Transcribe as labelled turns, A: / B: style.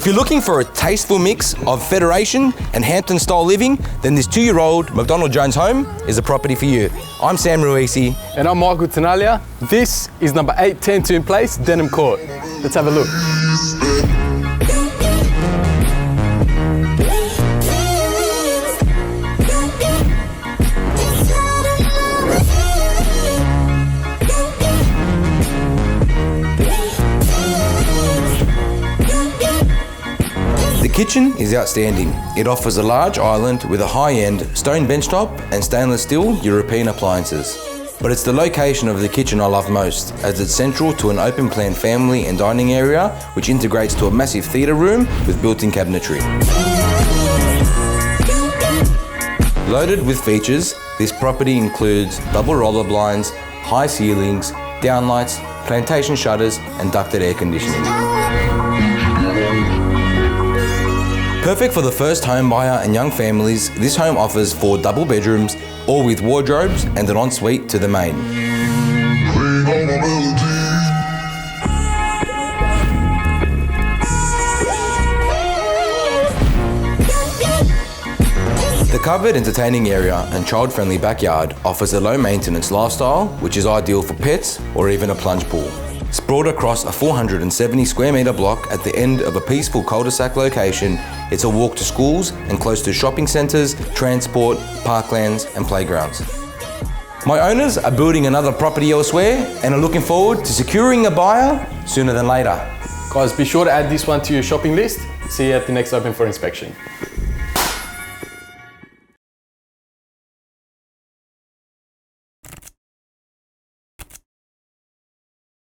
A: If you're looking for a tasteful mix of Federation and Hampton style living, then this 2-year-old McDonald Jones home is a property for you. I'm Sam Ruisi.
B: And I'm Michael Tanalia. This is number 8 Tantoon Place, Denham Court. Let's have a look.
A: The kitchen is outstanding. It offers a large island with a high-end stone benchtop and stainless steel European appliances. But it's the location of the kitchen I love most, as it's central to an open-plan family and dining area, which integrates to a massive theatre room with built-in cabinetry. Loaded with features, this property includes double roller blinds, high ceilings, downlights, plantation shutters and ducted air conditioning. Perfect for the first home buyer and young families, this home offers 4 double bedrooms, all with wardrobes and an ensuite to the main. The covered entertaining area and child-friendly backyard offers a low-maintenance lifestyle, which is ideal for pets or even a plunge pool. Sprawled across a 470 square metre block at the end of a peaceful cul-de-sac location, it's a walk to schools and close to shopping centres, transport, parklands and playgrounds. My owners are building another property elsewhere and are looking forward to securing a buyer sooner than later.
B: Guys, be sure to add this one to your shopping list. See you at the next open for inspection.